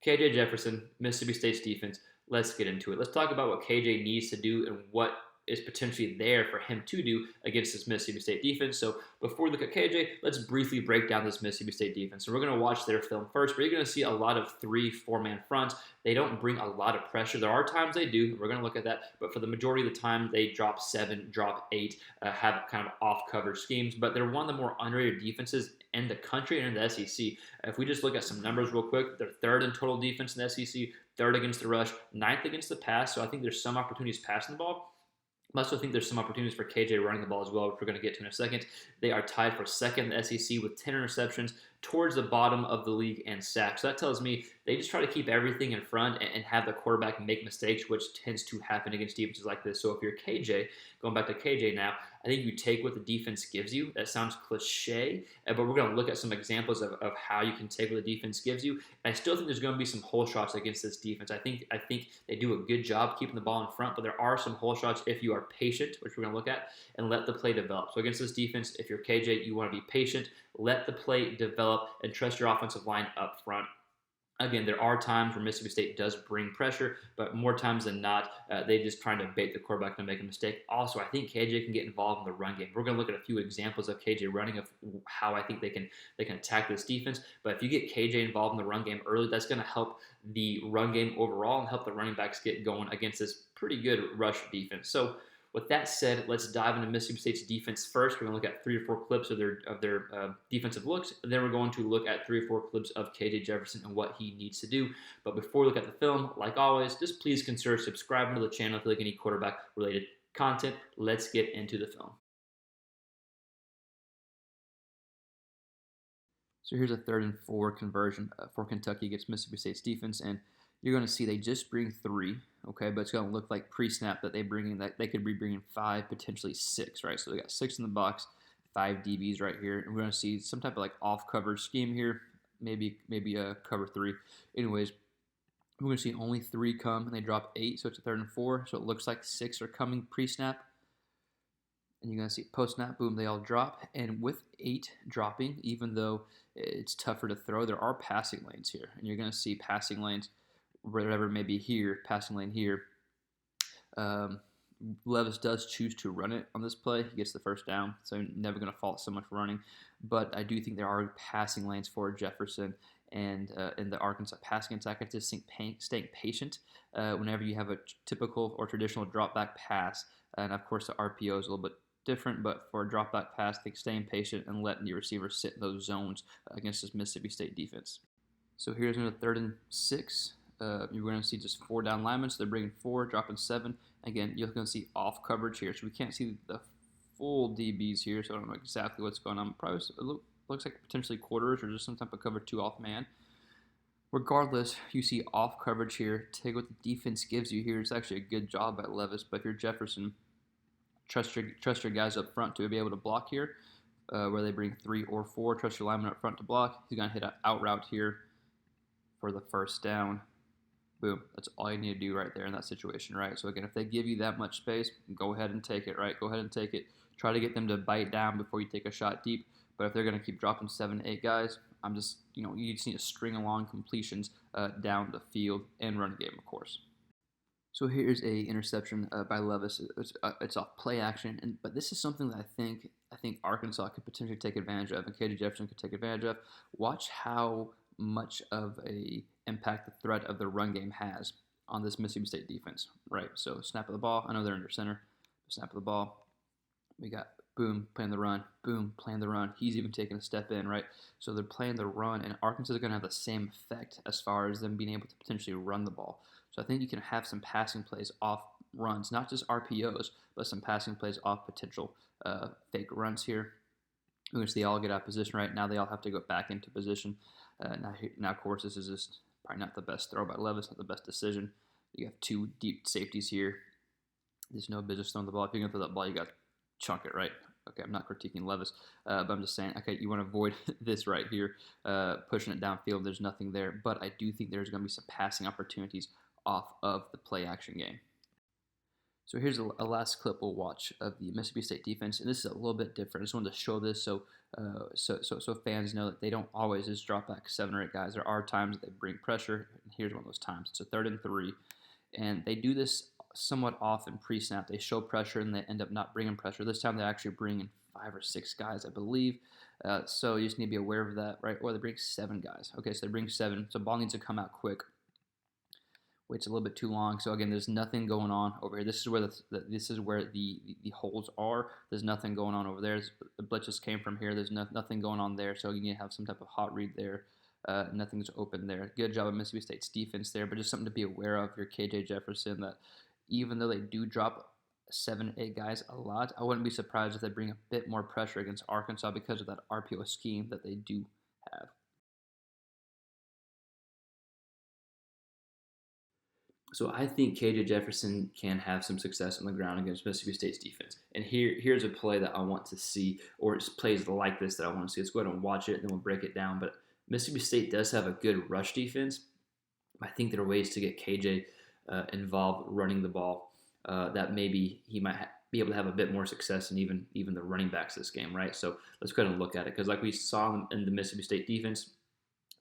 KJ Jefferson, Mississippi State's defense. Let's get into it. Let's talk about what KJ needs to do and what is potentially there for him to do against this Mississippi State defense. So before we look at KJ, let's briefly break down this Mississippi State defense. So we're going to watch their film first, but you're going to see a lot of 3-4-man fronts. They don't bring a lot of pressure. There are times they do. We're going to look at that. But for the majority of the time, they drop 7, drop 8, have kind of off-cover schemes. But they're one of the more underrated defenses in the country and in the SEC. If we just look at some numbers real quick, they're third in total defense in the SEC, third against the rush, ninth against the pass. So I think there's some opportunities passing the ball. I also think there's some opportunities for KJ running the ball as well, which we're going to get to in a second. They are tied for second in the SEC with 10 interceptions, towards the bottom of the league in sacks. So that tells me they just try to keep everything in front and have the quarterback make mistakes, which tends to happen against defenses like this. So if you're KJ, going back to KJ now, I think you take what the defense gives you. That sounds cliche, but we're going to look at some examples of how you can take what the defense gives you. And I still think there's going to be some hole shots against this defense. I think they do a good job keeping the ball in front, but there are some hole shots if you are patient, which we're going to look at, and let the play develop. So against this defense, if you're KJ, you want to be patient, let the play develop, and trust your offensive line up front. Again, there are times where Mississippi State does bring pressure, but more times than not, they just trying to bait the quarterback to make a mistake. Also, I think KJ can get involved in the run game. We're going to look at a few examples of KJ running, of how I think they can attack this defense. But if you get KJ involved in the run game early, that's going to help the run game overall and help the running backs get going against this pretty good rush defense. So with that said, let's dive into Mississippi State's defense first. We're going to look at 3 or 4 clips of their defensive looks, and then we're going to look at 3 or 4 clips of KJ Jefferson and what he needs to do. But before we look at the film, like always, just please consider subscribing to the channel if you like any quarterback-related content. Let's get into the film. So here's a 3rd and 4 conversion for Kentucky against Mississippi State's defense, and you're going to see they just bring 3, okay, but it's going to look like pre-snap that they bring in, that they could be bringing 5, potentially 6, right? So they got 6 in the box, 5 DBs right here, and we're going to see some type of like off-coverage scheme here, maybe a cover 3. Anyways, we're going to see only 3 come, and they drop 8, so it's a 3rd and 4. So it looks like 6 are coming pre-snap, and you're going to see post-snap, boom, they all drop. And with 8 dropping, even though it's tougher to throw, there are passing lanes here, and you're going to see passing lanes whatever may be here, passing lane here. Levis does choose to run it on this play. He gets the first down, so never going to fault so much running. But I do think there are passing lanes for Jefferson and in the Arkansas passing attack. I just think staying patient whenever you have a typical or traditional drop back pass. And of course, the RPO is a little bit different, but for a drop back pass, I think staying patient and letting the receivers sit in those zones against this Mississippi State defense. So here's another 3rd and 6. You're going to see just 4 down linemen, so they're bringing 4, dropping 7. Again, you're going to see off coverage here, so we can't see the full DBs here, so I don't know exactly what's going on. Probably looks like potentially quarters or just some type of cover 2 off man. Regardless, you see off coverage here. Take what the defense gives you here. It's actually a good job by Levis, but if you're Jefferson, trust your guys up front to be able to block here, where they bring 3 or 4. Trust your lineman up front to block. He's going to hit an out route here for the first down. Boom. That's all you need to do right there in that situation, right? So again, if they give you that much space, go ahead and take it, right? Go ahead and take it. Try to get them to bite down before you take a shot deep. But if they're going to keep dropping 7, 8 guys, you just need to string along completions down the field and run game, of course. So here's a interception by Levis. It's off play action, but this is something that I think Arkansas could potentially take advantage of, and KJ Jefferson could take advantage of. Watch how much of a impact the threat of the run game has on this Mississippi State defense, right? So snap of the ball. I know they're under center. Snap of the ball. We got boom, playing the run. Boom, playing the run. He's even taking a step in, right? So they're playing the run, and Arkansas is going to have the same effect as far as them being able to potentially run the ball. So I think you can have some passing plays off runs, not just RPOs, but some passing plays off potential fake runs here. We're going to see they all get out of position right now. They all have to go back into position. Now, of course, this is just probably not the best throw by Levis, not the best decision. You have 2 deep safeties here. There's no business throwing the ball. If you're going to throw that ball, you got to chunk it, right? Okay, I'm not critiquing Levis, but I'm just saying, okay, you want to avoid this right here, pushing it downfield. There's nothing there, but I do think there's going to be some passing opportunities off of the play action game. So here's a last clip we'll watch of the Mississippi State defense, and this is a little bit different. I just wanted to show this so fans know that they don't always just drop back 7 or 8 guys. There are times that they bring pressure, and here's one of those times. It's a 3rd and 3, and they do this somewhat often pre-snap. They show pressure, and they end up not bringing pressure. This time they actually bring in 5 or 6 guys, I believe. So you just need to be aware of that, right? Or they bring 7 guys. Okay, so they bring 7. So ball needs to come out quick. Waits a little bit too long. So again, there's nothing going on over here. This is where the holes are. There's nothing going on over there. The blitz just came from here. There's nothing going on there. So you need to have some type of hot read there. Nothing's open there. Good job of Mississippi State's defense there, but just something to be aware of. Your KJ Jefferson, that even though they do drop 7, 8 guys a lot, I wouldn't be surprised if they bring a bit more pressure against Arkansas because of that RPO scheme that they do have. So I think KJ Jefferson can have some success on the ground against Mississippi State's defense. And here's a play that I want to see, or it's plays like this that I want to see. Let's go ahead and watch it, and then we'll break it down. But Mississippi State does have a good rush defense. I think there are ways to get KJ involved running the ball that maybe he might be able to have a bit more success than even the running backs this game, right? So let's go ahead and look at it, because like we saw in the Mississippi State defense,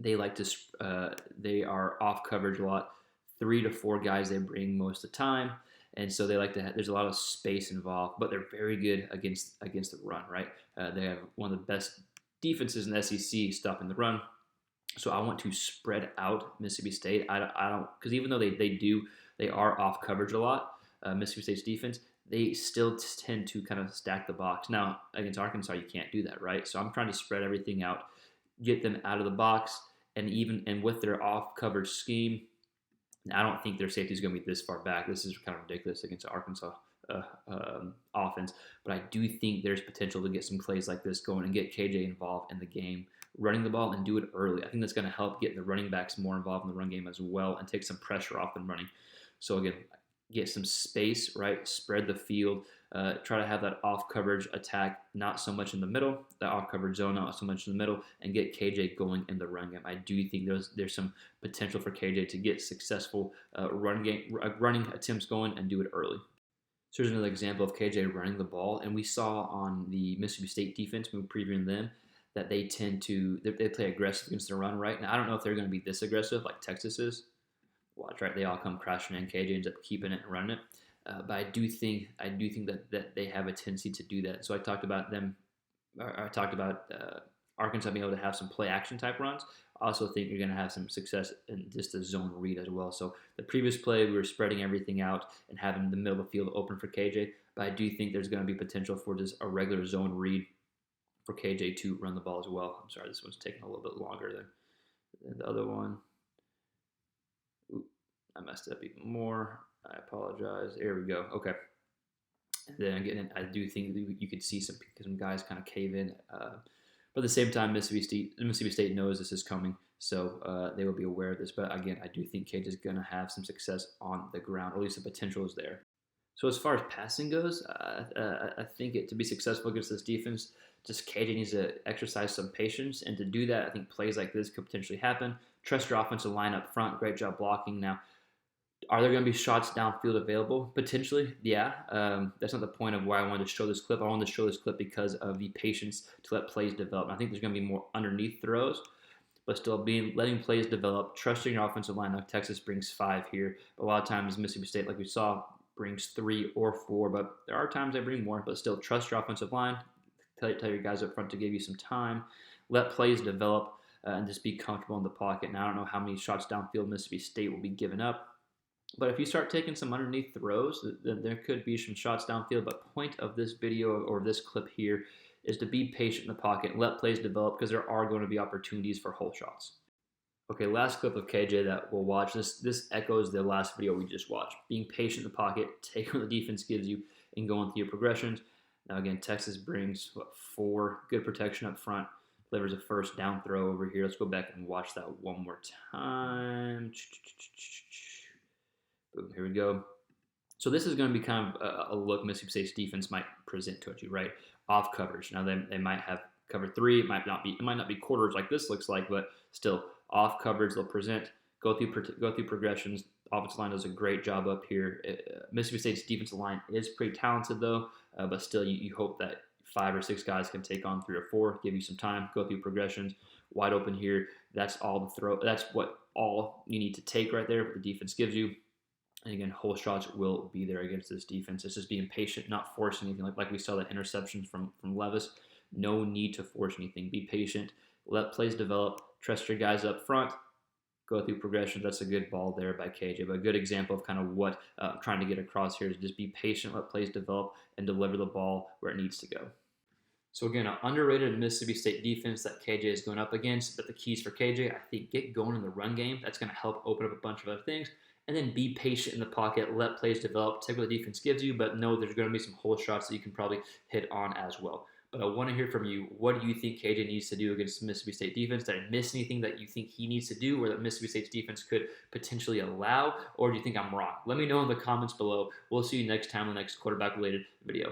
they like to they are off coverage a lot. 3 to 4 guys they bring most of the time, and so they like to there's a lot of space involved, but they're very good against the run, right? They have one of the best defenses in the SEC stopping the run. So I want to spread out Mississippi State. I don't, because even though they are off coverage a lot, Mississippi State's defense, they still tend to kind of stack the box. Now against Arkansas, you can't do that, right? So I'm trying to spread everything out, get them out of the box, and with their off coverage scheme, I don't think their safety is going to be this far back. This is kind of ridiculous against the Arkansas offense. But I do think there's potential to get some plays like this going and get KJ involved in the game, running the ball, and do it early. I think that's going to help get the running backs more involved in the run game as well and take some pressure off them running. So again, get some space, right? Spread the field. Try to have that off coverage attack, not so much in the middle, that off coverage zone, not so much in the middle, and get KJ going in the run game. I do think there's some potential for KJ to get successful running attempts going and do it early. So here's another example of KJ running the ball, and we saw on the Mississippi State defense when we were previewing them that they play aggressive against the run, right? Now I don't know if they're going to be this aggressive like Texas is. Watch, right? They all come crashing in. KJ ends up keeping it and running it. But I do think that they have a tendency to do that. So I talked about Arkansas being able to have some play action type runs. I also think you're going to have some success in just the zone read as well. So the previous play, we were spreading everything out and having the middle of the field open for KJ. But I do think there's going to be potential for just a regular zone read for KJ to run the ball as well. I'm sorry, this one's taking a little bit longer than the other one. Ooh, I messed up even more. I apologize. There we go. Okay. And then again, I do think you could see some guys kind of cave in. But at the same time, Mississippi State knows this is coming, so they will be aware of this. But again, I do think KJ is going to have some success on the ground, or at least the potential is there. So as far as passing goes, I think to be successful against this defense, just KJ needs to exercise some patience, and to do that, I think plays like this could potentially happen. Trust your offensive line up front. Great job blocking. Now, are there going to be shots downfield available? Potentially, yeah. That's not the point of why I wanted to show this clip. I wanted to show this clip because of the patience to let plays develop. And I think there's going to be more underneath throws, but still letting plays develop, trusting your offensive line. Now, Texas brings 5 here, but a lot of times Mississippi State, like we saw, brings 3 or 4, but there are times they bring more, but still trust your offensive line. Tell your guys up front to give you some time. Let plays develop and just be comfortable in the pocket. Now, I don't know how many shots downfield Mississippi State will be giving up, but if you start taking some underneath throws, then there could be some shots downfield. But point of this video or this clip here is to be patient in the pocket and let plays develop, because there are going to be opportunities for hole shots. Okay, last clip of KJ that we'll watch. This echoes the last video we just watched. Being patient in the pocket, take what the defense gives you, and going through your progressions. Now again, Texas brings 4 good protection up front, delivers a first down throw over here. Let's go back and watch that one more time. Boom, here we go. So this is going to be kind of a look Mississippi State's defense might present to you, right? Off coverage. Now they might have cover 3. It might not be quarters like this looks like, but still off coverage. They'll present go through progressions. Offensive line does a great job up here. Mississippi State's defensive line is pretty talented though, but still you hope that 5 or 6 guys can take on 3 or 4, give you some time, go through progressions. Wide open here. That's all the throw. That's what all you need to take right there. What the defense gives you. And again, whole shots will be there against this defense. It's just being patient, not forcing anything. Like we saw that interception from Levis. No need to force anything. Be patient. Let plays develop. Trust your guys up front. Go through progressions. That's a good ball there by KJ. But a good example of kind of what I'm trying to get across here is just be patient, let plays develop, and deliver the ball where it needs to go. So again, an underrated Mississippi State defense that KJ is going up against. But the keys for KJ, I think, get going in the run game. That's going to help open up a bunch of other things. And then be patient in the pocket, let plays develop, take what the defense gives you, but know there's going to be some hole shots that you can probably hit on as well. But I want to hear from you. What do you think KJ needs to do against Mississippi State defense? Did I miss anything that you think he needs to do or that Mississippi State's defense could potentially allow? Or do you think I'm wrong? Let me know in the comments below. We'll see you next time on the next quarterback-related video.